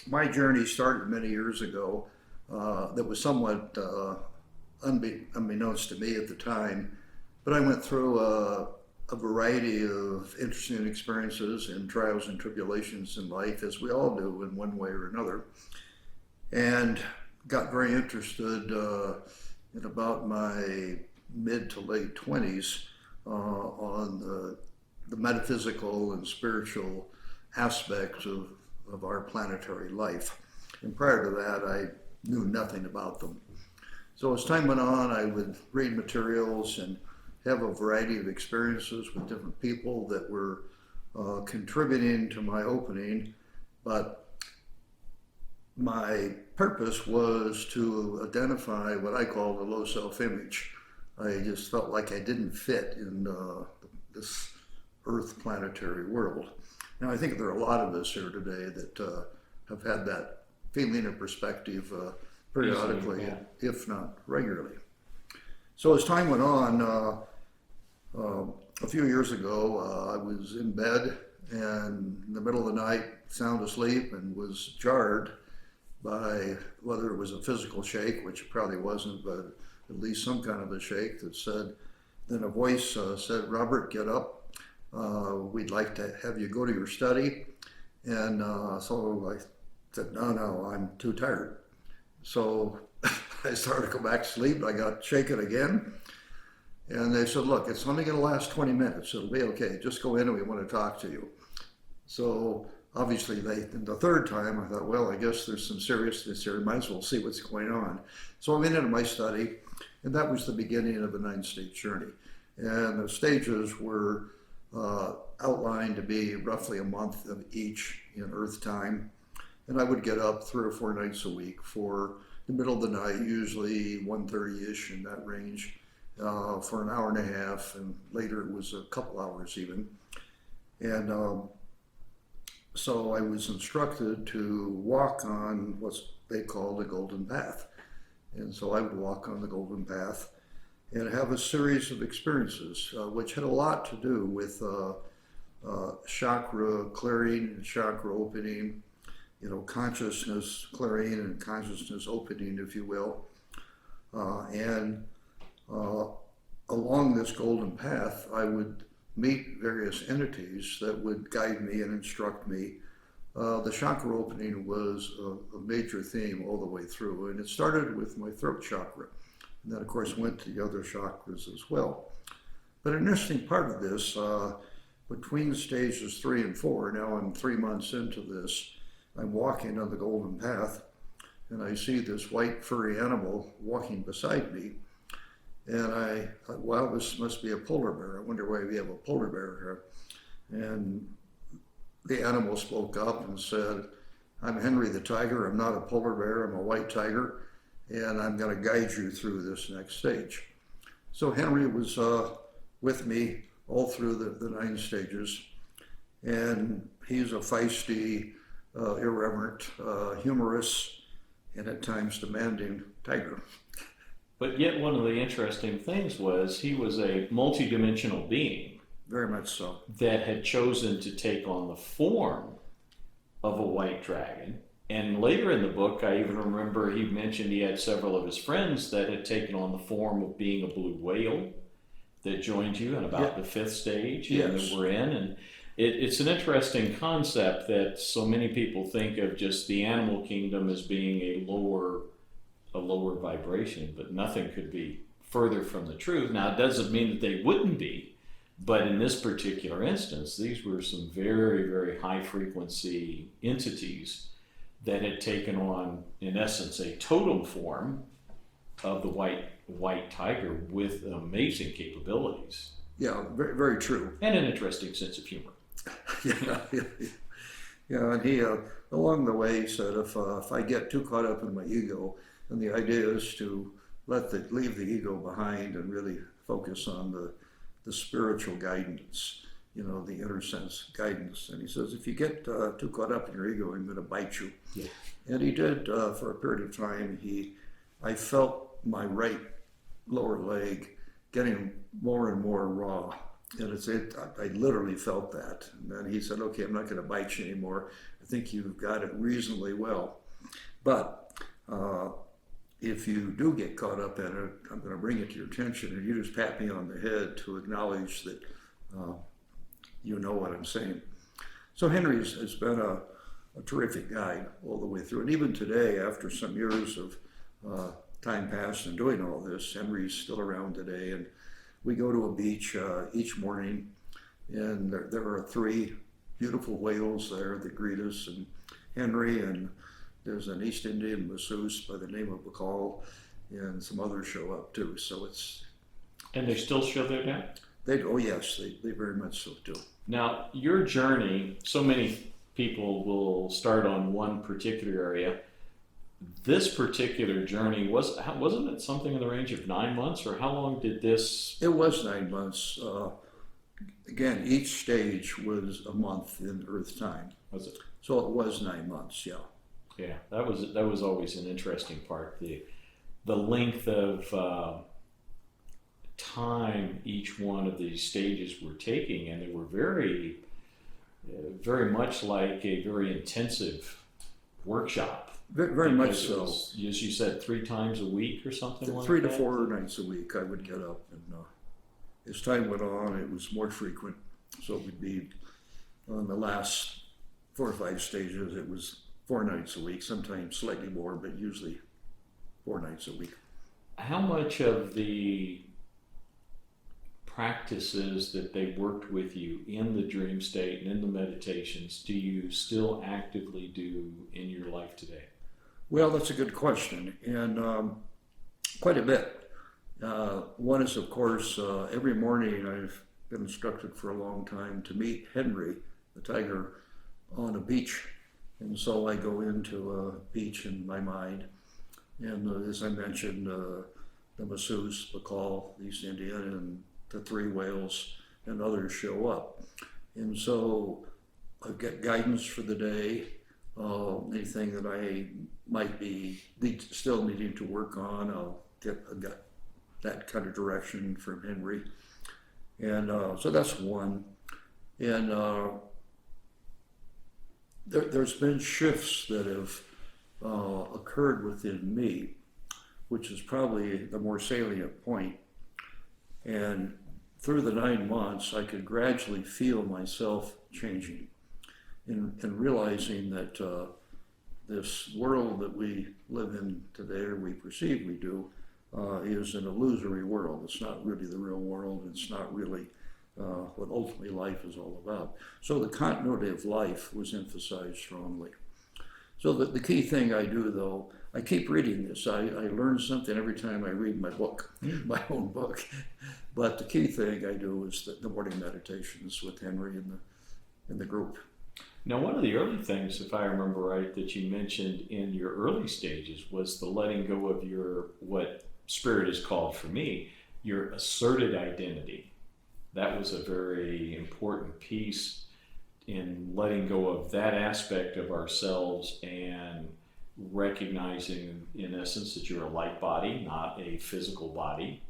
My journey started many years ago. That was somewhat unbeknownst to me at the time, but I went through a variety of interesting experiences and trials and tribulations in life, as we all do in one way or another, and got very interested in about my mid to late 20s on the metaphysical and spiritual aspects of our planetary life. And prior to that, I knew nothing about them. So as time went on, I would read materials and have a variety of experiences with different people that were contributing to my opening, but my purpose was to identify what I call the low self-image. I just felt like I didn't fit in this Earth planetary world. Now, I think there are a lot of us here today that have had that feeling of perspective periodically, yeah. if not regularly. So as time went on, a few years ago, I was in bed and in the middle of the night, sound asleep, and was jarred by whether it was a physical shake, which it probably wasn't, but at least some kind of a shake that said, then a voice said, "Robert, get up. We'd like to have you go to your study." And so I said, no, I'm too tired. So I started to go back to sleep. I got shaken again. And they said, "Look, it's only going to last 20 minutes. It'll be okay. Just go in and we want to talk to you." So obviously, the third time, I thought, well, I guess there's some seriousness here. Might as well see what's going on. So I went into my study, and that was the beginning of a 9-stage journey. And the stages were outlined to be roughly a month of each in Earth time. And I would get up 3 or 4 nights a week for the middle of the night, usually 1:30-ish in that range, for an hour and a half, and later it was a couple hours even. And so I was instructed to walk on what they call the Golden Path. And so I would walk on the Golden Path and have a series of experiences, which had a lot to do with chakra clearing and chakra opening, consciousness clearing and consciousness opening, if you will. And along this Golden Path, I would meet various entities that would guide me and instruct me. The chakra opening was a major theme all the way through, and it started with my throat chakra. And that, of course, went to the other chakras as well. But an interesting part of this, between stages 3 and 4, now I'm 3 months into this, I'm walking on the Golden Path, and I see this white furry animal walking beside me. And I thought, wow, this must be a polar bear. I wonder why we have a polar bear here. And the animal spoke up and said, "I'm Henry the tiger. I'm not a polar bear. I'm a white tiger. And I'm going to guide you through this next stage." So Henry was with me all through the 9 stages. And he's a feisty, irreverent, humorous, and at times demanding tiger. But yet one of the interesting things was he was a multidimensional being. Very much so. That had chosen to take on the form of a white dragon. And later in the book, I even remember he mentioned he had several of his friends that had taken on the form of being a blue whale that joined you in about the 5th stage that we're in. And it's an interesting concept that so many people think of just the animal kingdom as being a lower vibration, but nothing could be further from the truth. Now, it doesn't mean that they wouldn't be, but in this particular instance, these were some very, very high frequency entities that had taken on, in essence, a totem form of the white tiger with amazing capabilities. Yeah, very, very true. And an interesting sense of humor. Yeah, and he, along the way, he said, if I get too caught up in my ego, and the idea is to leave the ego behind and really focus on the spiritual guidance, the inner sense guidance. And he says, if you get too caught up in your ego, I'm going to bite you. Yeah. And he did for a period of time. I felt my right lower leg getting more and more raw. And I literally felt that. And then he said, okay, I'm not going to bite you anymore. I think you've got it reasonably well. But if you do get caught up in it, I'm going to bring it to your attention, and you just pat me on the head to acknowledge that you know what I'm saying. So Henry has been a terrific guide all the way through. And even today, after some years of time passed and doing all this, Henry's still around today. And we go to a beach each morning, and there are 3 beautiful whales there that greet us, and Henry, and there's an East Indian masseuse by the name of Beale, and some others show up too. So it's... And they still show there now? Oh yes, they very much so do. Now, your journey, so many people will start on one particular area. This particular journey, wasn't it something in the range of 9 months, or how long did this? It was 9 months. Again, each stage was a month in Earth time. Was it? So it was 9 months, yeah. Yeah, that was always an interesting part. The length of time each one of these stages were taking, and they were very, very much like a very intensive workshop. Very much Because it so. was, as you said, 3 times a week or something like 3 that? to 4 nights a week I would get up, and as time went on, it was more frequent. So it would be on the last 4 or 5 stages, it was 4 nights a week, sometimes slightly more, but usually 4 nights a week. How much of the practices that they worked with you in the dream state and in the meditations do you still actively do in your life today? Well, that's a good question, and quite a bit. One is, of course, every morning I've been instructed for a long time to meet Henry, the tiger, on a beach. And so I go into a beach in my mind. And as I mentioned, the masseuse, Beale, the East Indian, and the 3 whales and others show up. And so I get guidance for the day, anything that I might be still needing to work on, I'll get that kind of direction from Henry. And so that's one. And there's been shifts that have occurred within me, which is probably the more salient point. And through the 9 months, I could gradually feel myself changing and realizing that this world that we live in today, or we perceive we do, is an illusory world. It's not really the real world. It's not really what ultimately life is all about. So the continuity of life was emphasized strongly. So the key thing I do, though, I keep reading this. I learn something every time I read my book, my own book. But the key thing I do is the morning meditations with Henry and the group. Now, one of the early things, if I remember right, that you mentioned in your early stages was the letting go of your, what spirit is called for me, your asserted identity. That was a very important piece in letting go of that aspect of ourselves and recognizing, in essence, that you're a light body, not a physical body,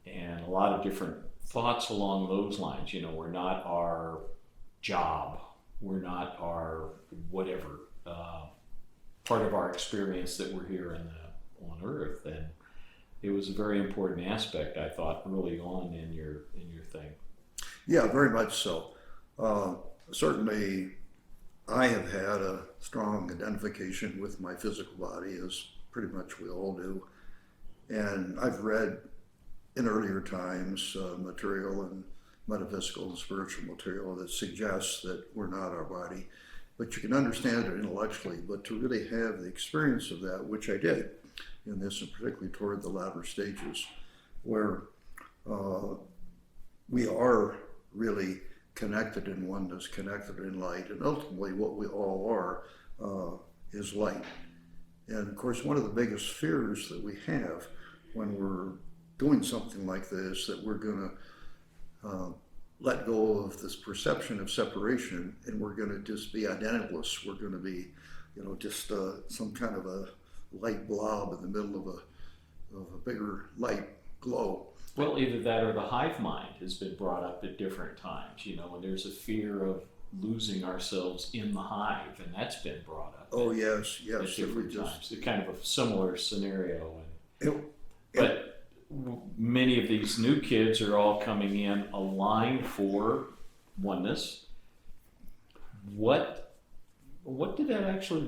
and a lot of different thoughts along those lines. You know, we're not our job, we're not our whatever part of our experience that we're here on Earth, and it was a very important aspect, I thought, early on in your thing. Yeah, very much so. Certainly, I have had a strong identification with my physical body, as pretty much we all do. And I've read in earlier times material and metaphysical and spiritual material that suggests that we're not our body. But you can understand it intellectually, but to really have the experience of that, which I did in this, and particularly toward the latter stages, where we are really connected in oneness, connected in light, and ultimately what we all are is light. And of course, one of the biggest fears that we have when we're doing something like this, that we're going to let go of this perception of separation, and we're going to just be identicalist. We're going to be, just some kind of a light blob in the middle of a bigger light glow. Well, either that or the hive mind has been brought up at different times, when there's a fear of losing ourselves in the hive, and that's been brought up. Oh, yes, At yes. different times. It's kind of a similar scenario. It, But many of these new kids are all coming in aligned for oneness. What did that actually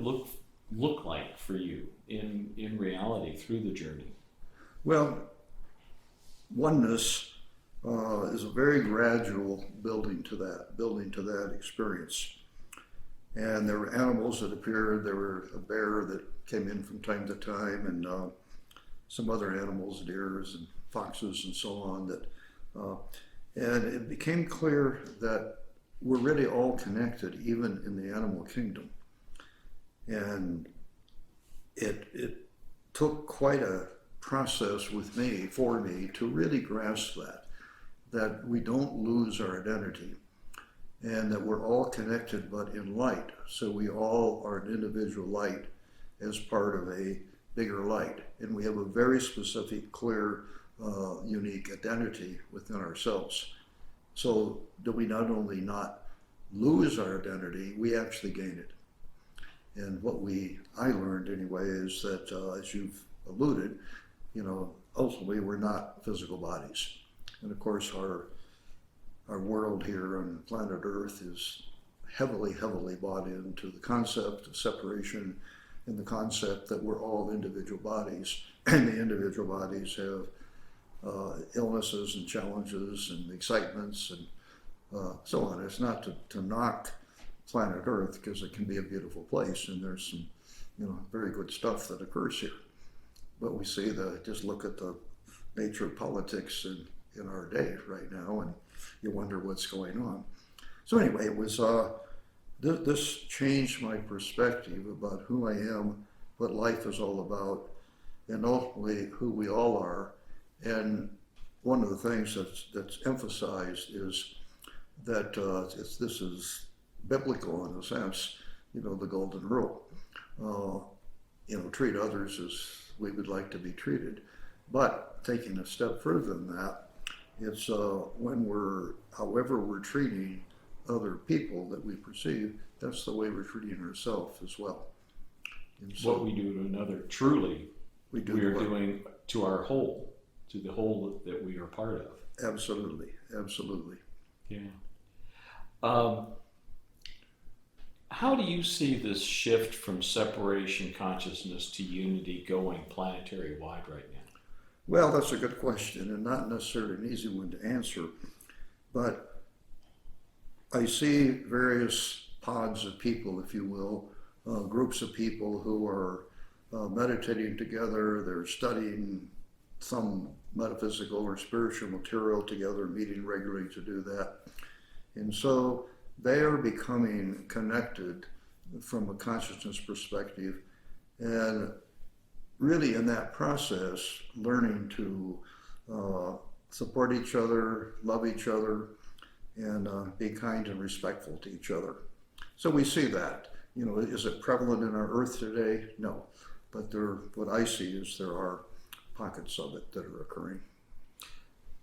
look like for you in reality through the journey? well, oneness is a very gradual building to that experience. And there were animals that appeared. There were a bear that came in from time to time, and some other animals, deers and foxes and so on. And it became clear that we're really all connected, even in the animal kingdom. And it took quite a process for me to really grasp that we don't lose our identity, and that we're all connected but in light. So we all are an individual light as part of a bigger light. And we have a very specific, clear, unique identity within ourselves. So that we not only not lose our identity, we actually gain it. And I learned anyway, is that as you've alluded, ultimately we're not physical bodies. And of course our world here on planet Earth is heavily, heavily bought into the concept of separation and the concept that we're all individual bodies, and the individual bodies have illnesses and challenges and excitements and so on. It's not to knock planet Earth, because it can be a beautiful place and there's some very good stuff that occurs here. But we see just look at the nature of politics in our day right now, and you wonder what's going on. So anyway, it was this changed my perspective about who I am, what life is all about, and ultimately who we all are. And one of the things that's emphasized is that this is biblical in a sense, the golden rule. Treat others as we would like to be treated. But taking a step further than that, it's however we're treating other people that we perceive, that's the way we're treating ourselves as well. And so what we do to another, truly, we are what? doing to our whole, to the whole that we are part of. Absolutely, absolutely. Yeah. How do you see this shift from separation consciousness to unity going planetary wide right now? Well, that's a good question, and not necessarily an easy one to answer. But I see various pods of people, if you will, groups of people who are meditating together. They're studying some metaphysical or spiritual material together, meeting regularly to do that. And so they are becoming connected from a consciousness perspective, and really in that process learning to support each other, love each other, and be kind and respectful to each other. So we see that. Is it prevalent in our earth today? No. But what I see is there are pockets of it that are occurring.